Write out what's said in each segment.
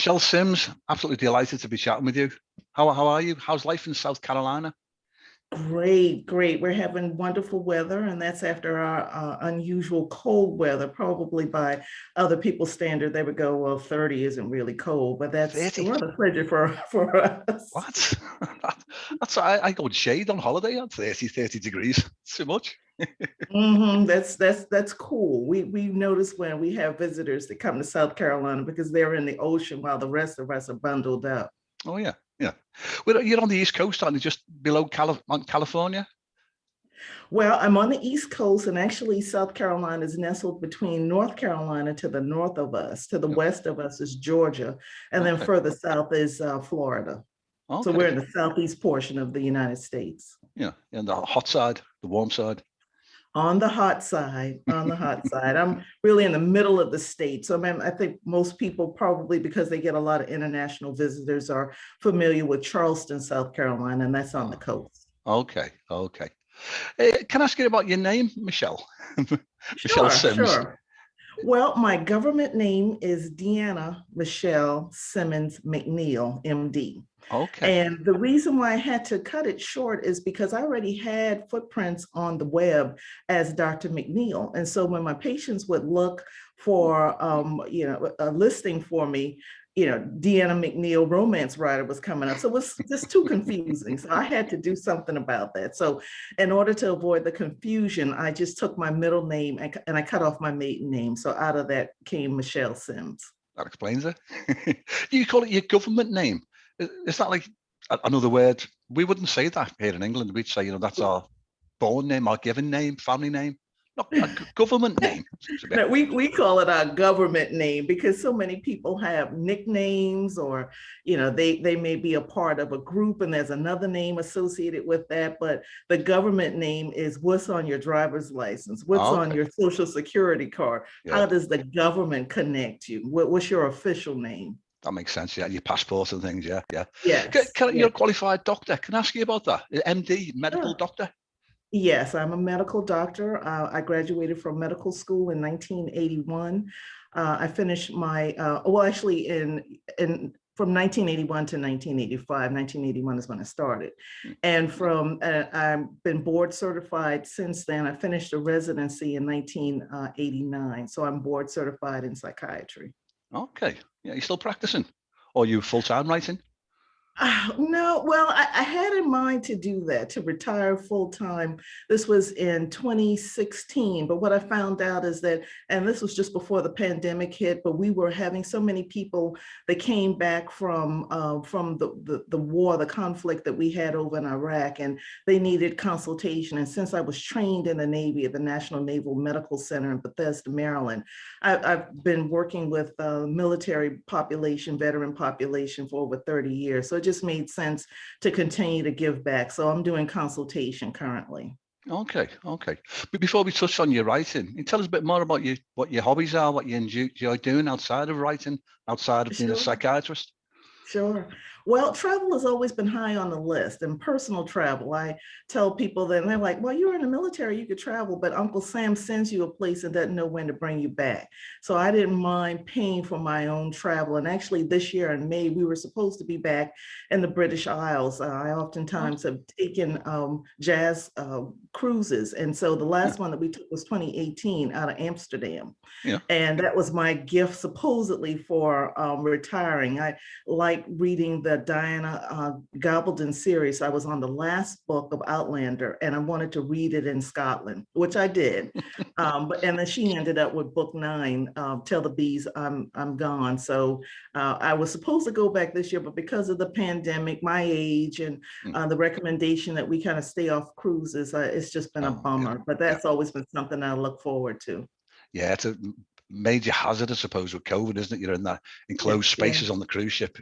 Michele Sims, absolutely delighted to be chatting with you. How are you? How's life in South Carolina? Great, great. We're having wonderful weather, and that's after our unusual cold weather. Probably by other people's standard, they would go, well, 30 isn't really cold, but that's 30. what a pleasure for us. What? I go in shade on holiday at 30 degrees. It's too much. That's cool. We notice when we have visitors that come to South Carolina because they're in the ocean while the rest of us are bundled up. Oh yeah, yeah. Well, you're on the East Coast, aren't you? Just below California. Well, I'm on the East Coast, and actually, South Carolina is nestled between North Carolina to the north of us. To the Yeah. west of us is Georgia, and then Okay. further south is Florida. So we're Okay. in the southeast portion of the United States. Yeah. And the hot side, the warm side. On the hot side, on the hot side. I'm really in the middle of the state. So I think most people probably, because they get a lot of international visitors, are familiar with Charleston, South Carolina, and that's on the coast. Okay. Okay. Can I ask you about your name, Michele? Michele Sure, Sims. sure. Well, my government name is Deanna Michelle Simmons McNeil, MD. Okay. And the reason why I had to cut it short is because I already had footprints on the web as Dr. McNeil. And so when my patients would look for, a listing for me, Deanna McNeil romance writer was coming up. So it was just too confusing. So I had to do something about that. So in order to avoid the confusion, I just took my middle name and I cut off my maiden name. So out of that came Michele Sims. That explains it. You call it your government name. Is that like another word? We wouldn't say that here in England. We'd say, that's our born name, our given name, family name, not a government name. Seems a bit. No, we call it our government name because so many people have nicknames, or they may be a part of a group and there's another name associated with that, but the government name is what's on your driver's license, what's on Okay. your social security card. Yeah, How does the government connect you? What's your official name? that makes sense. Yeah, your passport and things. Yeah, yeah. Yes, You're yes. a qualified doctor. Can I ask you about that? MD, medical Sure. doctor. Yes, I'm a medical doctor. I graduated from medical school in 1981. I finished my, well, actually in from 1981 to 1985. 1981 is when I started. And I've been board certified since then. I finished a residency in 1989. So I'm board certified in psychiatry. Okay. Yeah, you're still practicing, or you full time writing? No, well, I had in mind to do that, to retire full time. This was in 2016. But what I found out is that, and this was just before the pandemic hit, but we were having so many people that came back from the war, the conflict that we had over in Iraq, and they needed consultation. And since I was trained in the Navy at the National Naval Medical Center in Bethesda, Maryland, I've been working with military population, veteran population for over 30 years. So it just made sense to continue to give back. So I'm doing consultation currently. Okay, okay. But before we touch on your writing, can you tell us a bit more about what your hobbies are, what you enjoy doing outside of writing, outside of being a Sure. psychiatrist? Sure. Well, travel has always been high on the list, and personal travel. I tell people that, and they're like, well, you're in the military, you could travel, but Uncle Sam sends you a place and doesn't know when to bring you back. So I didn't mind paying for my own travel. And actually, this year in May, we were supposed to be back in the British Isles. I Oh, oftentimes have taken jazz cruises. And so the yeah, last one that we took was 2018 out of Amsterdam. yeah. And that was my gift, supposedly, for retiring. I like reading the Diana Gabaldon series. I was on the last book of Outlander, and I wanted to read it in Scotland, which I did. And then she ended up with book 9, Tell the Bees I'm Gone. So I was supposed to go back this year, but because of the pandemic, my age, and the recommendation that we kind of stay off cruises, it's just been a Oh, yeah, bummer. But yeah, that's always been something I look forward to. yeah. It's a major hazard, I suppose, with COVID, isn't it? You're in that Yeah, enclosed yeah, spaces on the cruise ship.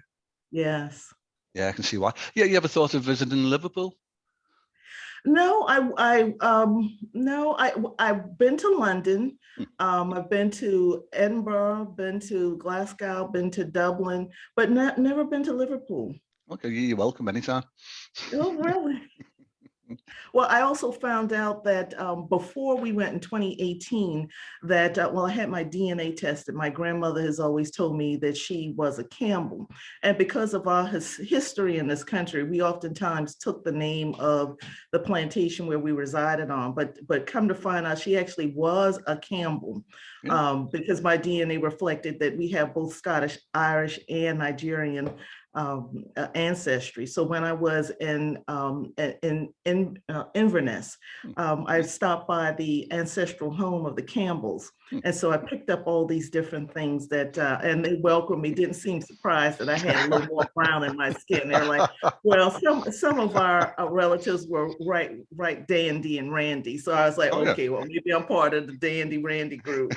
yes. Yeah, I can see why. Yeah, you ever thought of visiting Liverpool? No, no, I've been to London. Hmm. I've been to Edinburgh, been to Glasgow, been to Dublin, but never been to Liverpool. Okay, you're welcome anytime. Oh, really? Well, I also found out that before we went in 2018, that, well, I had my DNA tested. My grandmother has always told me that she was a Campbell. And because of our history in this country, we oftentimes took the name of the plantation where we resided on. But come to find out, she actually was a Campbell, Yeah. because my DNA reflected that we have both Scottish, Irish, and Nigerian ancestry. So when I was in Inverness, Hmm. I stopped by the ancestral home of the Campbells. Hmm. And so I picked up all these different things that, and they welcomed me, didn't seem surprised that I had a little more brown in my skin. They're like, well, some of our relatives were right dandy and randy. So I was like, Oh, yeah. okay, well, maybe I'm part of the dandy randy group.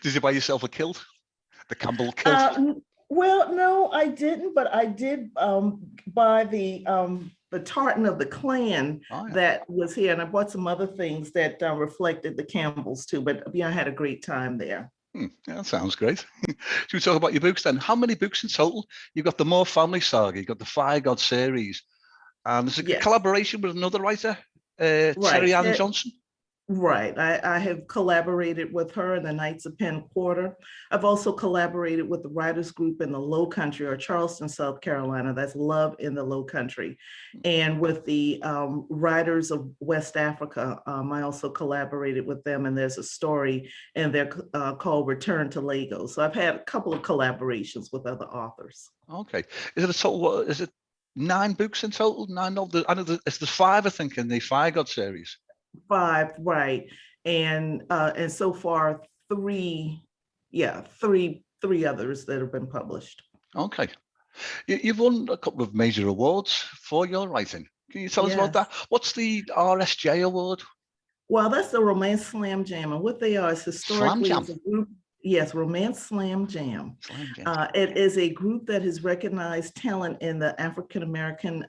Did you buy yourself a kilt? The Campbell kilt? Well, no, I didn't, but I did buy the tartan of the clan Oh, yeah. that was here, and I bought some other things that reflected the Campbells too. But yeah, I had a great time there. Yeah, that sounds great. Should we talk about your books then? How many books in total? You've got the More Family Saga, you've got the Fire God series, and there's a Yes, collaboration with another writer, right. Terry Ann Johnson. Right. I have collaborated with her in the Knights of Penn Quarter. I've also collaborated with the writers group in the Low Country, or Charleston, South Carolina. That's Love in the Low Country. And with the writers of West Africa, I also collaborated with them. And there's a story in there called Return to Lagos. So I've had a couple of collaborations with other authors. Okay. Is it a total, is it 9 books in total? 9 of the, I know it's the 5, I think, in the Fire God series. 5, right. And so far three, yeah, three others that have been published. Okay. You've won a couple of major awards for your writing. Can you tell us about Yes. that? What's the RSJ award? Well, that's the Romance Slam Jam. And what they are is Slam historically Jam. is a group, yes, Romance Slam Jam. Slam Jam. It is a group that has recognized talent in the African American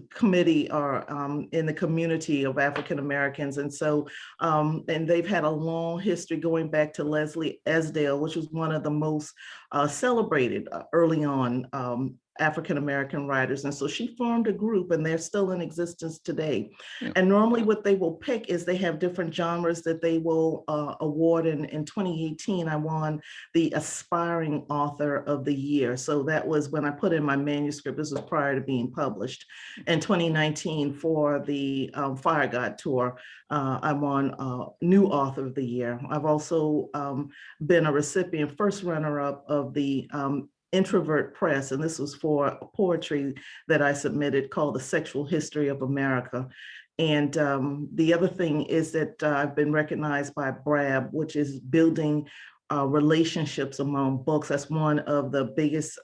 committee, or in the community of African Americans. And so, and they've had a long history going back to Leslie Esdale, which was one of the most celebrated early on African American writers. And so she formed a group, and they're still in existence today. Yeah. And normally what they will pick is they have different genres that they will award. In 2018, I won the Aspiring Author of the Year. So that was when I put in my manuscript. This was prior to being published. In 2019, for the Fire God Tour, I won New Author of the Year. I've also been a recipient, first runner-up of the Introvert Press, and this was for poetry that I submitted called The Sexual History of America. And the other thing is that I've been recognized by BRAB, which is Building Relationships Among Books. That's one of the biggest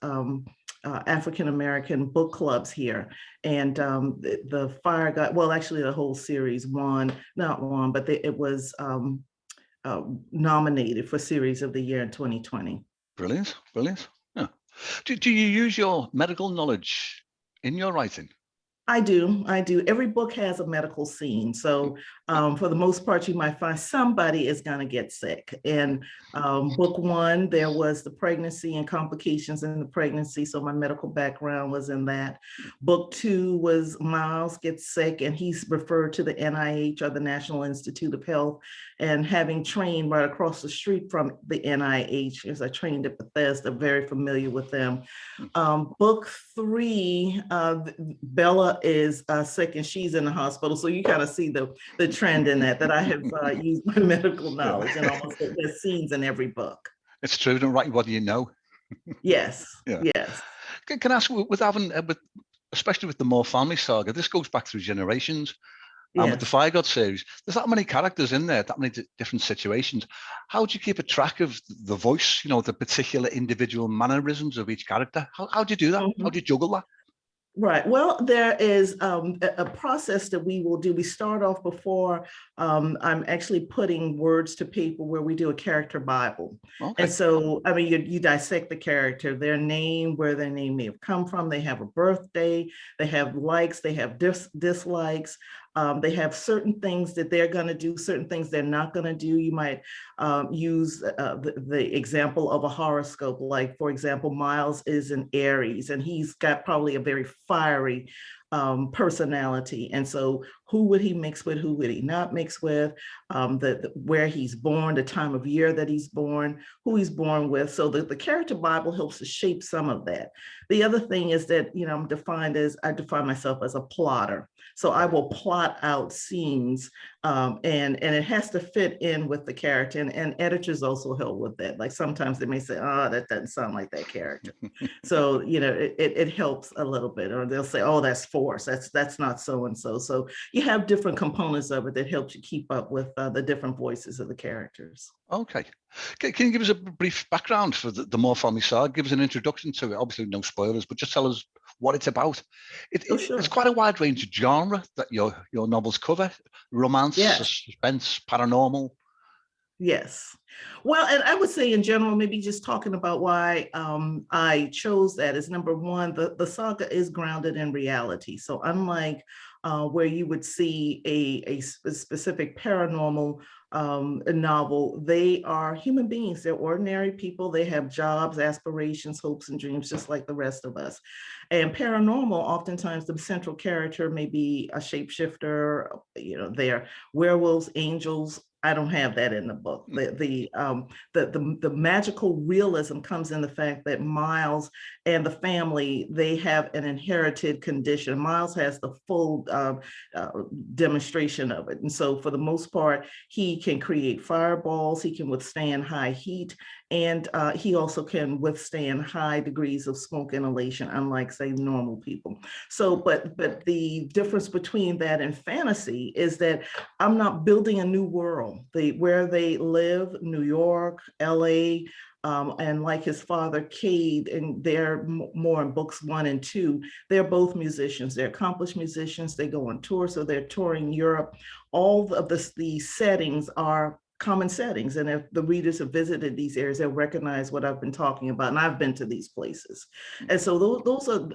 African-American book clubs here. And the Fire God, well, actually the whole series not won, but it was nominated for Series of the Year in 2020. Brilliant, brilliant. Yeah. Do you use your medical knowledge in your writing? I do. Every book has a medical scene. So for the most part, you might find somebody is going to get sick. In book 1, there was the pregnancy and complications in the pregnancy. So my medical background was in that. Book 2 was Miles gets sick, and he's referred to the NIH, or the National Institute of Health. And having trained right across the street from the NIH, as I trained at Bethesda, very familiar with them. Book 3, Bella is sick and she's in the hospital. So you kind of see the trend in that I have used my medical knowledge, and almost there's scenes in every book. It's true. Don't write what you know. Yes. Yeah. Yes. Can I ask, with having, especially with the More Family Saga, this goes back through generations. And with the Yes. Fire God series, there's that many characters in there, that many different situations. How do you keep a track of the voice, the particular individual mannerisms of each character? How do you do that? How do you juggle that? Right. Well, there is a process that we will do. We start off before I'm actually putting words to paper, where we do a character Bible. Okay. And so, I mean, you dissect the character, their name, where their name may have come from. They have a birthday, they have likes, they have dislikes. They have certain things that they're going to do, certain things they're not going to do. You might use the example of a horoscope. Like, for example, Miles is an Aries, and he's got probably a very fiery personality. And so who would he mix with, who would he not mix with, where he's born, the time of year that he's born, who he's born with. So the character Bible helps to shape some of that. The other thing is that, I define myself as a plotter. So I will plot out scenes, and it has to fit in with the character. And editors also help with that. Like sometimes they may say, oh, that doesn't sound like that character. So, it helps a little bit, or they'll say, oh, that's forced. That's not so-and-so. So you have different components of it that helps you keep up with the different voices of the characters. Okay. Can you give us a brief background for the More Family Saga? Give us an introduction to it. Obviously, no spoilers, but just tell us what it's about. Sure. It's quite a wide range of genre that your novels cover: romance, Yes. suspense, paranormal. Yes. Well, and I would say in general, maybe just talking about why I chose that is, number one, the saga is grounded in reality. So unlike where you would see a specific paranormal novel, they are human beings. They're ordinary people. They have jobs, aspirations, hopes, and dreams, just like the rest of us. And paranormal, oftentimes the central character may be a shapeshifter, they're werewolves, angels. I don't have that in the book. The magical realism comes in the fact that Miles and the family, they have an inherited condition. Miles has the full demonstration of it. And so for the most part, he can create fireballs, he can withstand high heat, and he also can withstand high degrees of smoke inhalation, unlike, say, normal people. So, but the difference between that and fantasy is that I'm not building a new world. Where they live, New York, LA, and like his father, Cade, and they're more in books 1 and 2, they're both musicians. They're accomplished musicians. They go on tour, so they're touring Europe. All of the settings are common settings. And if the readers have visited these areas, they'll recognize what I've been talking about. And I've been to these places. And so those are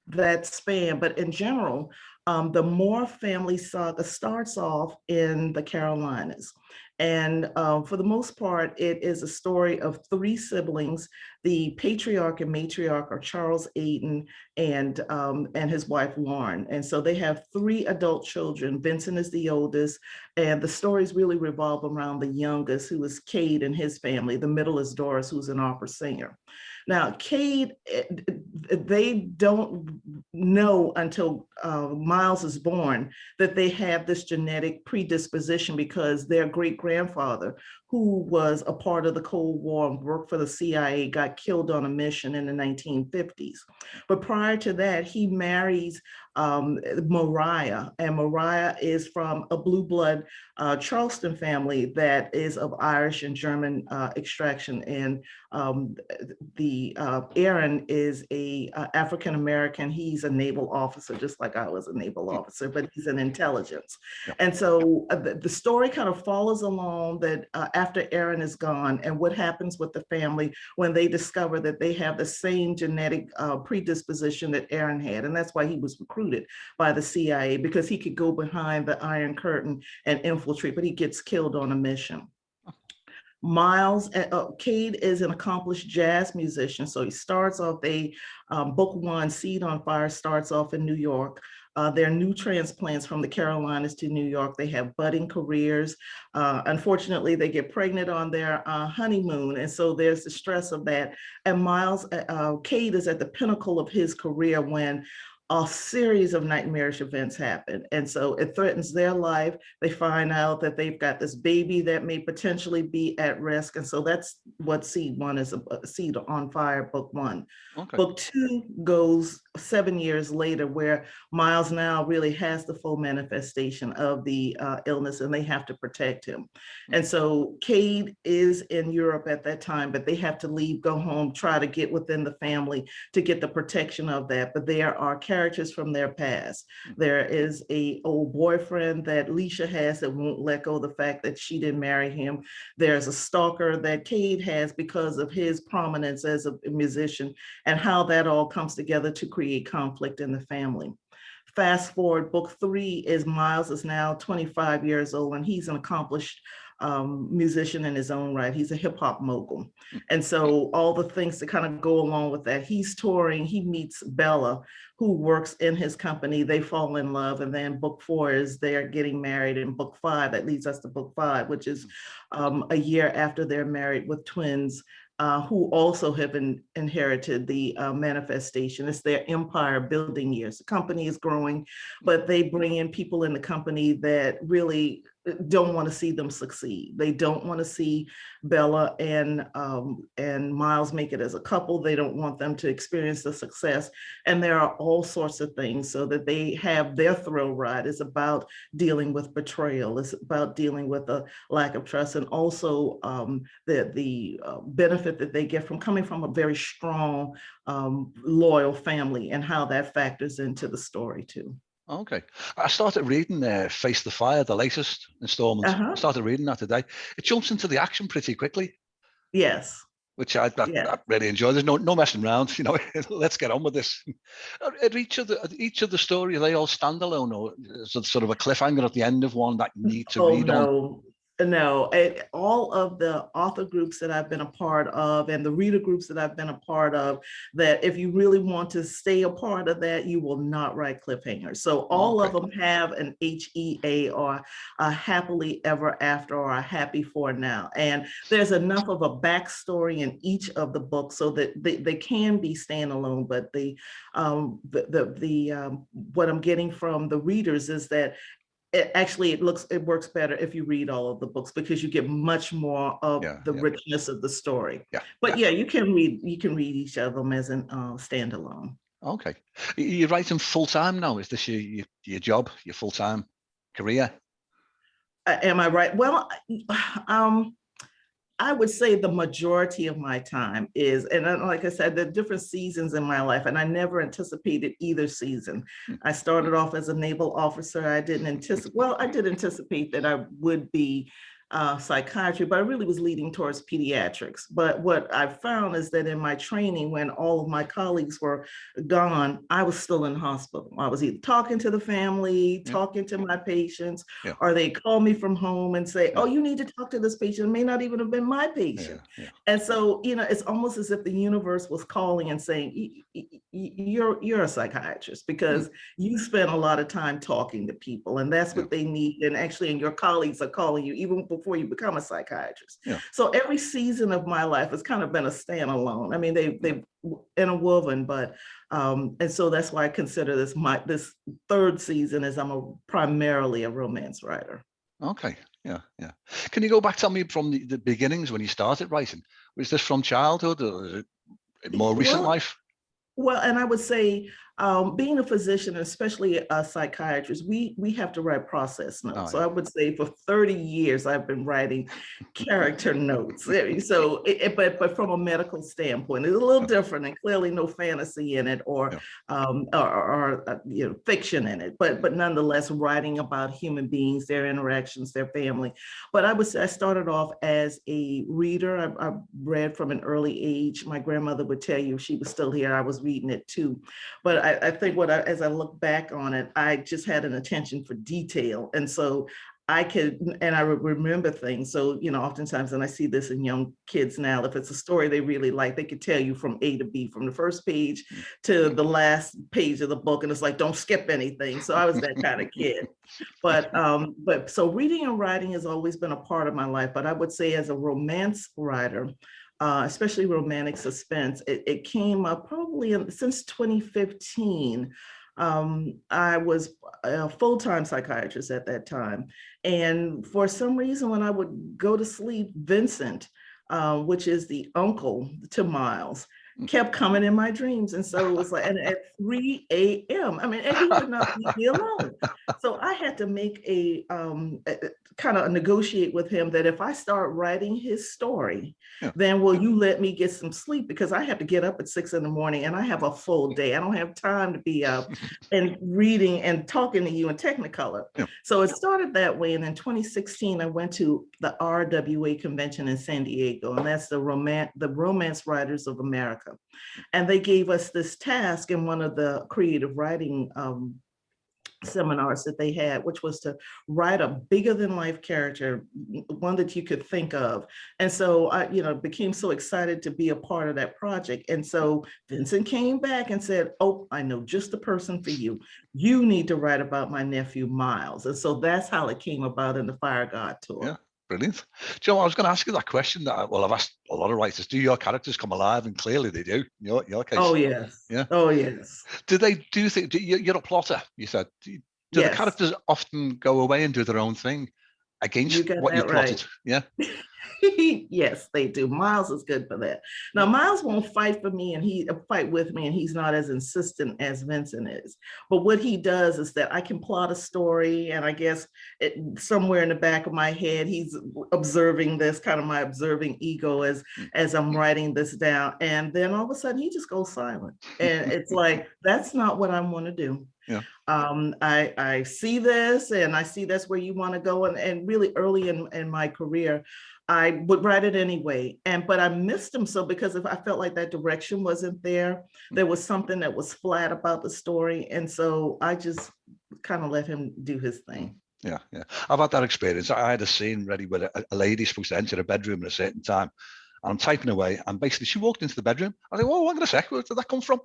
that span. But in general, the More Family Saga starts off in the Carolinas. And for the most part, it is a story of 3 siblings. The patriarch and matriarch are Charles Aiden and his wife, Lauren. And so they have 3 adult children. Vincent is the oldest. And the stories really revolve around the youngest, who is Cade and his family. The middle is Doris, who's an opera singer. Now, Cade, they don't know until Miles is born that they have this genetic predisposition, because their great-grandfather, who was a part of the Cold War and worked for the CIA, got killed on a mission in the 1950s. But prior to that, he marries Mariah, and Mariah is from a blue blood Charleston family that is of Irish and German extraction. And Aaron is a African American. He's a naval officer, just like I was a naval officer, but he's in intelligence. Yeah. And so the story kind of follows along that after Aaron is gone, and what happens with the family when they discover that they have the same genetic predisposition that Aaron had. And that's why he was recruited by the CIA, because he could go behind the Iron Curtain and infiltrate, but he gets killed on a mission. Miles, Cade is an accomplished jazz musician. So he starts off, book 1, Seed on Fire, starts off in New York. They're new transplants from the Carolinas to New York. They have budding careers. Unfortunately, they get pregnant on their honeymoon. And so there's the stress of that. And Miles, Cade is at the pinnacle of his career when a series of nightmarish events happen. And so it threatens their life. They find out that they've got this baby that may potentially be at risk. And so that's what Seed 1 is, Seed on Fire, book 1. Okay. Book 2 goes 7 years later, where Miles now really has the full manifestation of the illness, and they have to protect him. And so Cade is in Europe at that time, but they have to leave, go home, try to get within the family to get the protection of that. But there are characters from their past. There is a old boyfriend that Leisha has that won't let go of the fact that she didn't marry him. There's a stalker that Cade has because of his prominence as a musician, and how that all comes together to create conflict in the family. Fast forward, book 3 is Miles is now 25 years old, and he's an accomplished musician in his own right. He's a hip hop mogul. And so all the things that kind of go along with that, he's touring, he meets Bella, who works in his company. They fall in love. And then book 4 is they're getting married. And book 5, that leads us to book 5, which is a year after they're married with twins. Who also have inherited the manifestation. It's their empire building years. The company is growing, but they bring in people in the company that really don't want to see them succeed. They don't want to see Bella and Miles make it as a couple. They don't want them to experience the success. And there are all sorts of things so that they have their thrill ride. It's about dealing with betrayal. It's about dealing with a lack of trust, and also the benefit that they get from coming from a very strong, loyal family, and how that factors into the story too. Okay. I started reading Face the Fire, the latest installment. I started reading that today. It jumps into the action pretty quickly. Yes. Which I really enjoy. There's no messing around, you know. Let's get on with this. At each of the story, are they all standalone, or is it sort of a cliffhanger at the end of one that you need to read on? No, all of the author groups that I've been a part of and the reader groups that I've been a part of, that if you really want to stay a part of that, you will not write cliffhangers. So all of them have an HEA, or a happily ever after, or a happy for now. And there's enough of a backstory in each of the books so that they can be standalone. But what I'm getting from the readers is that it works better if you read all of the books, because you get much more of the richness of the story. But you can read each of them as an standalone. Okay. You're writing full time now. Is this your job, your full time career? Am I right? Well, I would say the majority of my time is, and like I said, there are different seasons in my life, and I never anticipated either season. I started off as a naval officer. I did anticipate that I would be psychiatry, but I really was leading towards pediatrics. But what I found is that in my training, when all of my colleagues were gone, I was still in the hospital. I was either talking to the family, talking to my patients, or they call me from home and say, oh, you need to talk to this patient. It may not even have been my patient. And so, it's almost as if the universe was calling and saying, you're a psychiatrist, because you spend a lot of time talking to people, and that's what they need. And actually, and your colleagues are calling you even before you become a psychiatrist. So every season of my life has kind of been a standalone. I mean, they've interwoven, but and so that's why I consider this third season as I'm primarily a romance writer. Okay. Yeah. Can you go back, tell me from the beginnings when you started writing? Was this from childhood, or is it more recent life? Well, and I would say, being a physician, especially a psychiatrist, we have to write process notes. So I would say for 30 years, I've been writing character notes. So, but from a medical standpoint, it's a little different, and clearly no fantasy in it, or fiction in it. But nonetheless, writing about human beings, their interactions, their family. But I would say I started off as a reader. I read from an early age. My grandmother would tell you, if she was still here, I was reading it too. But I think as I look back on it, I just had an attention for detail. And so I remember things. So, oftentimes, and I see this in young kids now, if it's a story they really like, they could tell you from A to B, from the first page to the last page of the book. And it's like, don't skip anything. So I was that kind of kid. But so reading and writing has always been a part of my life. But I would say, as a romance writer, especially romantic suspense, it came up probably since 2015. I was a full-time psychiatrist at that time. And for some reason, when I would go to sleep, Vincent, which is the uncle to Miles, kept coming in my dreams. And so it was like, and at 3 a.m., and he would not leave me alone. So I had to make a kind of negotiate with him that if I start writing his story, then will you let me get some sleep? Because I have to get up at 6 a.m. and I have a full day. I don't have time to be up and reading and talking to you in Technicolor. So it started that way. And in 2016, I went to the LRWA convention in San Diego, and that's the Romance Writers of America. And they gave us this task in one of the creative writing seminars that they had, which was to write a bigger than life character, one that you could think of. And so I, became so excited to be a part of that project. And so Vincent came back and said, oh, I know just the person for you. You need to write about my nephew, Miles. And so that's how it came about in the Fire God tour. Yeah. Brilliant. Do you know, I was going to ask you that question that, I've asked a lot of writers, do your characters come alive? And clearly they do, in your case. Oh, yes. Yeah. Oh, yes. Do you think, you're a plotter, you said. Do the Yes. characters often go away and do their own thing against what you plotted? Right. Yeah. Yes, they do. Miles is good for that. Now, Miles won't fight for me and he fight with me, and he's not as insistent as Vincent is. But what he does is that I can plot a story, and I guess somewhere in the back of my head, he's observing this, kind of my observing ego as I'm writing this down. And then all of a sudden, he just goes silent. And it's like, that's not what I want to do. Yeah. I see this, and I see that's where you want to go. And really early in my career, I would write it anyway. But I missed him. So because if I felt like that direction wasn't there was something that was flat about the story. And so I just kind of let him do his thing. Yeah. I've had that experience. I had a scene ready where a lady's supposed to enter a bedroom at a certain time. And I'm typing away, and basically she walked into the bedroom. I was like, "Whoa, hang on a sec, where did that come from?"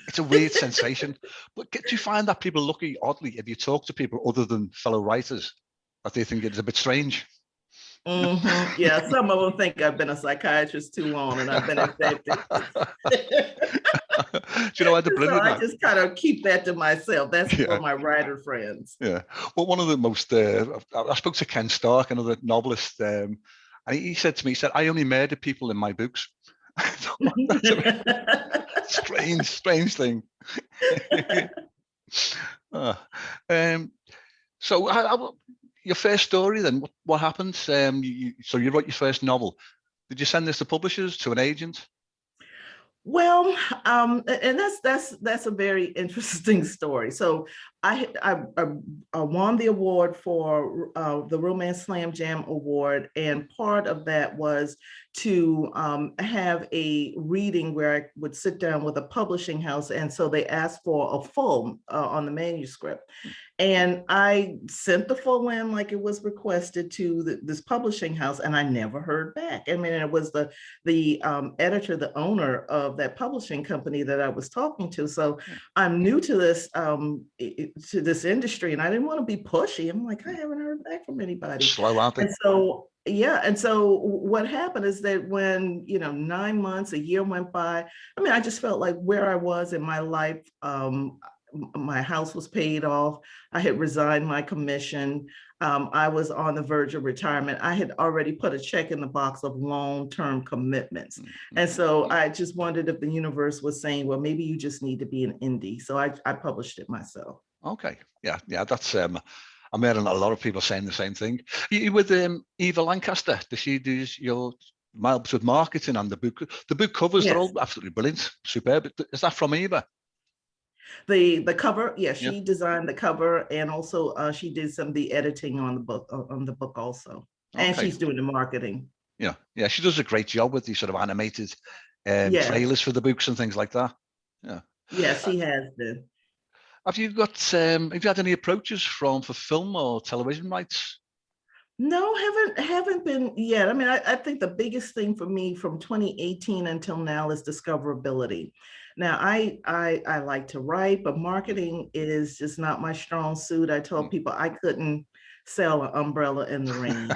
It's a weird sensation. But do you find that people look at you oddly if you talk to people other than fellow writers, that they think it's a bit strange? Mm-hmm. Yeah, some of them think I've been a psychiatrist too long and I've been infected. Do you know what the brilliant? So I just kind of keep that to myself. That's for my writer friends. Yeah. Well, one of the most, I spoke to Ken Stark, another novelist, and he said to me, he said, "I only murder people in my books." That's a strange thing. So your first story then, what happened? So you wrote your first novel. Did you send this to publishers, to an agent? Well, and that's a very interesting story. So I won the award for the Romance Slam Jam Award, and part of that was to have a reading where I would sit down with a publishing house, and so they asked for a full on the manuscript. And I sent the full in like it was requested to this publishing house, and I never heard back. I mean, it was the editor, the owner of that publishing company that I was talking to. So I'm new to this industry, and I didn't want to be pushy. I'm like, I haven't heard back from anybody. Slow out there. And so and so what happened is that when 9 months, a year went by, I mean, I just felt like where I was in my life. My house was paid off. I had resigned my commission. I was on the verge of retirement. I had already put a check in the box of long-term commitments. And so I just wondered if the universe was saying, well, maybe you just need to be an indie. So I published it myself. Okay. Yeah. That's I'm hearing a lot of people saying the same thing. You with Eva Lancaster? Does she do your helps with marketing and the book covers? Yes. They're all absolutely brilliant, superb. Is that from Eva? The cover, she designed the cover, and also she did some of the editing on the book also. Okay. And she's doing the marketing. Yeah, she does a great job with these sort of animated trailers for the books and things like that. Yeah, she has been. Have you had any approaches for film or television rights? No, haven't been yet. I mean, I think the biggest thing for me from 2018 until now is discoverability. Now, I like to write, but marketing is just not my strong suit. I told people I couldn't sell an umbrella in the rain.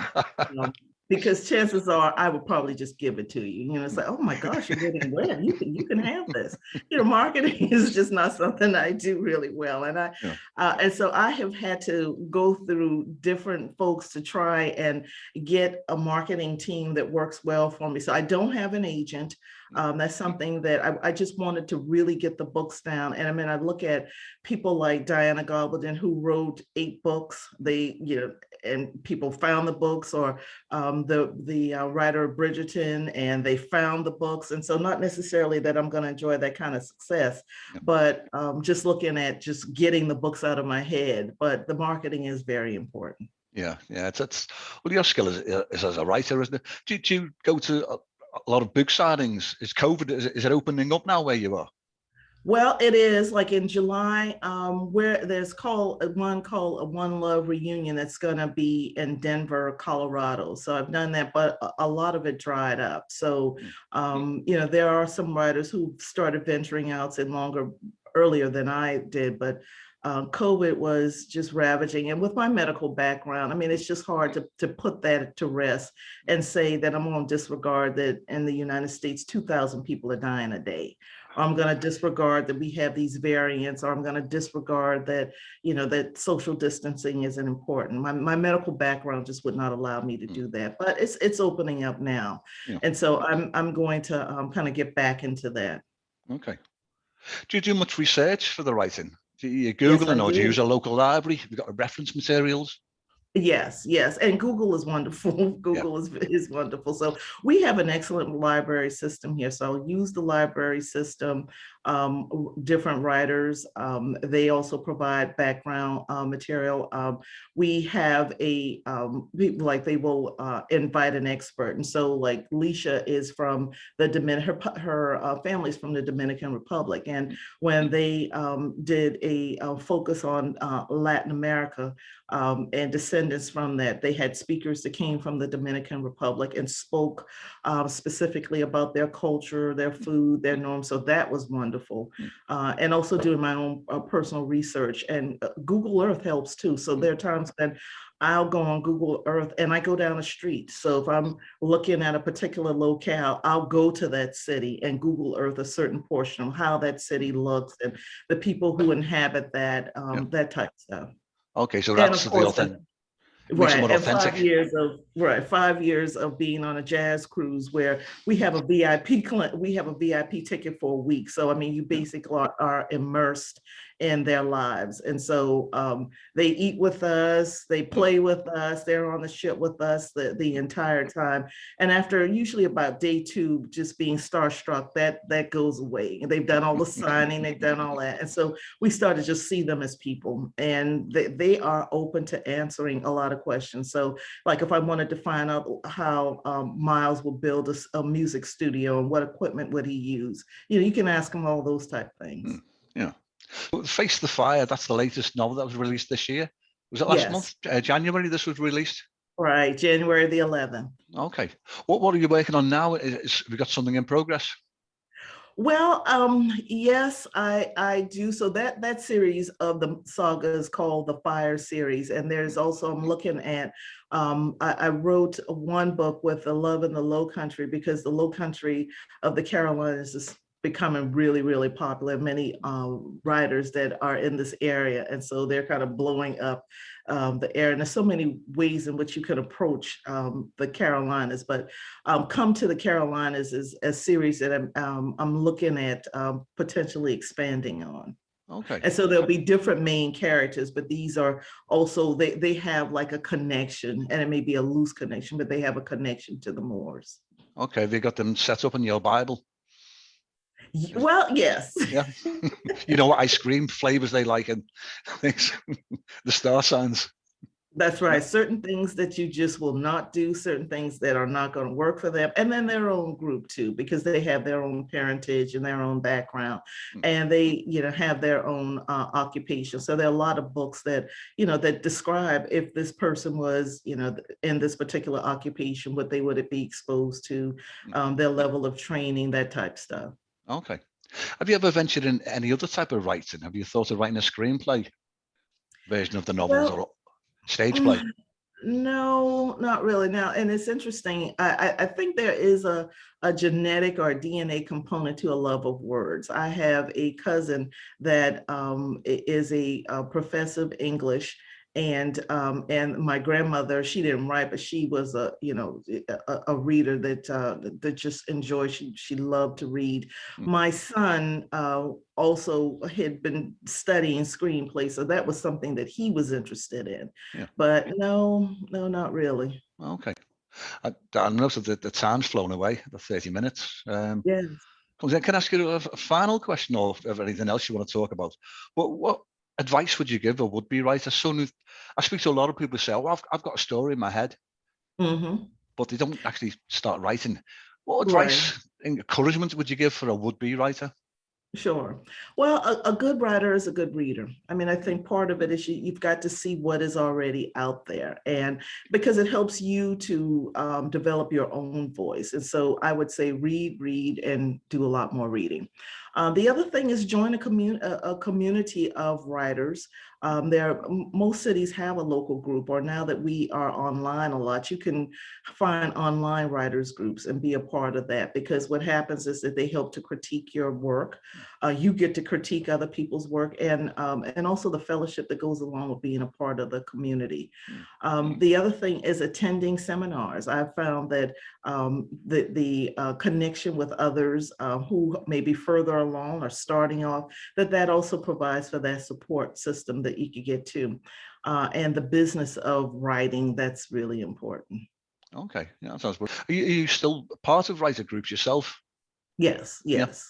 Because chances are I would probably just give it to you. It's like, oh my gosh, you're getting wet. You can have this. Marketing is just not something I do really well. And and so I have had to go through different folks to try and get a marketing team that works well for me. So I don't have an agent. That's something that I just wanted to really get the books down. And I mean, I look at people like Diana Gabaldon, who wrote 8 books. And people found the books, or the writer Bridgerton, and they found the books. And so not necessarily that I'm going to enjoy that kind of success, but just looking at just getting the books out of my head. But the marketing is very important. Yeah. It's well, your skill is as a writer, isn't it? Do you go to a lot of book signings? Is COVID, is it opening up now where you are? Well, it is like in July, where there's called a One Love reunion that's going to be in Denver, Colorado. So I've done that, but a lot of it dried up. So, Mm, there are some writers who started venturing out and longer earlier than I did, but COVID was just ravaging. And with my medical background, I mean, it's just hard to put that to rest and say that I'm going to disregard that in the United States, 2,000 people are dying a day. I'm going to disregard that we have these variants, or I'm going to disregard that, that social distancing isn't important. My medical background just would not allow me to mm, do that, but it's opening up now. yeah. And so I'm going to kind of get back into that. Okay. Do you do much research for the writing? Do you Yes, I Googling, or do you use do. a local library? Have you got reference materials? Yes, yes. And Google is wonderful. Yeah. Google is wonderful. So we have an excellent library system here. So I'll use the library system, different writers. They also provide background material. We have people like they will invite an expert. And so like Leisha is from the her family's from the Dominican Republic. And when they did a focus on Latin America, and descendants from that. They had speakers that came from the Dominican Republic and spoke specifically about their culture, their food, their norms. So that was wonderful. Mm, And also doing my own personal research. And Google Earth helps too. So mm, there are times that I'll go on Google Earth and I go down a street. So if I'm looking at a particular locale, I'll go to that city and Google Earth a certain portion of how that city looks and the people who inhabit that, yeah. that type of stuff. Okay, so And that's of the course, authentic. Makes it right, more and 5 authentic. years of right, 5 years of being on a jazz cruise where we have a VIP ticket for a week. So I mean, you Yeah. basically are immersed in their lives, and so they eat with us, they Mm, play with us, they're on the ship with us the mm, entire time. And after usually about day two, just being starstruck, that goes away. And they've done all the signing, they've done all that, and so we start to just see them as people, and they are open to answering a lot of questions. So like if I wanted to find out how Miles will build a music studio and what equipment would he use, you can ask him all those type things. mm, yeah. Face the Fire, that's the latest novel that was released this year. Was it last Yes, month, January, this was released? right, January the 11th. Okay. What are you working on now? Have you got something in progress? Well, yes, I do. So that series of the saga is called the Fire series, and there's also I'm looking at. I wrote one book with the Love in the Low Country because the Low Country of the Carolinas is becoming really, really popular. Many writers that are in this area, and so they're kind of blowing up the area. And there's so many ways in which you can approach the Carolinas, but Come to the Carolinas is a series that I'm looking at potentially expanding on. Okay. And so there'll be different main characters, but these are also, they have like a connection, and it may be a loose connection, but they have a connection to the Moors. Okay. Have you got them set up in your Bible? Well, yes. Yeah. You know what ice cream flavors they like and things, the star signs. That's Yeah. right. Certain things that you just will not do, certain things that are not going to work for them. And then their own group too, because they have their own parentage and their own background, Mm, and they, have their own occupation. So there are a lot of books that, that describe if this person was, in this particular occupation, what they would be exposed to, mm. their level of training, that type stuff. Okay. Have you ever ventured in any other type of writing? Have you thought of writing a screenplay version of the novels Well, or stage play? no, not really. Now, and it's interesting. I think there is a genetic or a DNA component to a love of words. I have a cousin that is a professor of English, and my grandmother, she didn't write, but she was a reader that just enjoyed. She loved to read. Mm, My son also had been studying screenplay, so that was something that he was interested in. yeah. But no, no, not really. Okay. I noticed that the time's flown away, the 30 minutes. Yes. Can I ask you a final question, or if anything else you want to talk about? What advice would you give a would-be writer? I speak to a lot of people who say, "Oh, I've got a story in my head," Hmm. but they don't actually start writing. What Right. advice, encouragement would you give for a would-be writer? Sure. Well, a good writer is a good reader. I mean, I think part of it is you've got to see what is already out there, and because it helps you to develop your own voice. And so I would say read, and do a lot more reading. The other thing is join a community of writers. Most cities have a local group, or now that we are online a lot, you can find online writers groups and be a part of that, because what happens is that they help to critique your work. You get to critique other people's work, and also the fellowship that goes along with being a part of the community. The other thing is attending seminars. I've found that the connection with others who may be further along or starting off, that also provides for that support system that you could get to. And the business of writing, that's really important. Okay, yeah, that sounds good. Are you still part of writer groups yourself? Yes, yes.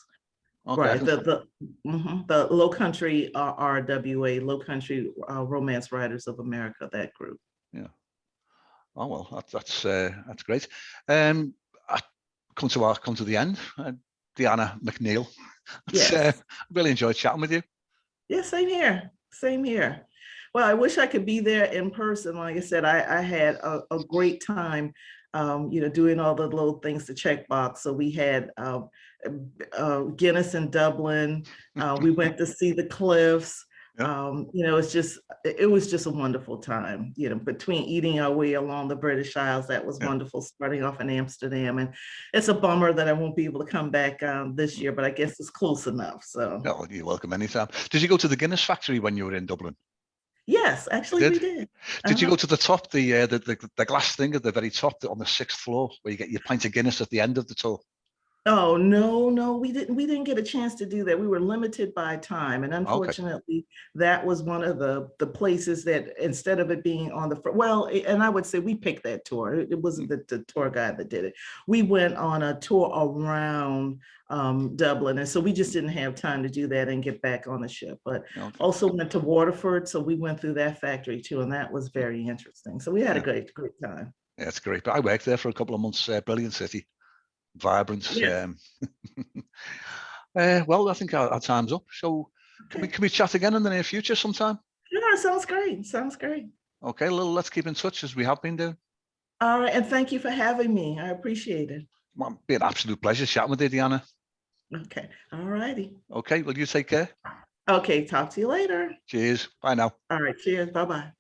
Yeah. Okay. Right, the Low Country RWA, Low Country Romance Writers of America, that group. Yeah. Oh well, that's great. I come to the end. Deanna McNeil. Yes. Really enjoyed chatting with you. Yeah, same here. Same here. Well, I wish I could be there in person. Like I said, I had a great time, doing all the little things to check box. So we had Guinness in Dublin. We went to see the cliffs. Yeah. It was just a wonderful time, between eating our way along the British Isles. That was wonderful, starting off in Amsterdam. And it's a bummer that I won't be able to come back this year, but I guess it's close enough. So Oh, you're welcome anytime. Did you go to the Guinness factory when you were in Dublin? yes, actually we did. Did you go to the top, the glass thing at the very top on the 6th floor, where you get your pint of Guinness at the end of the tour? Oh, no, we didn't get a chance to do that. We were limited by time. And unfortunately, that was one of the places that, instead of it being on and I would say we picked that tour. It wasn't the tour guide that did it. We went on a tour around Dublin. And so we just didn't have time to do that and get back on the ship, but also went to Waterford. So we went through that factory too. And that was very interesting. So we had a great time. Yeah, it's great. But I worked there for a couple of months. Brilliant city. Vibrant. Yes. Well, I think our time's up. So can we chat again in the near future sometime? Sure, sounds great. Sounds great. Okay, let's keep in touch as we have been doing. All right, and thank you for having me. I appreciate it. Well, it'd be an absolute pleasure chatting with you, Deanna. Okay, all righty. Okay, well, you take care. Okay, talk to you later. Cheers. Bye now. All right, cheers. Bye-bye.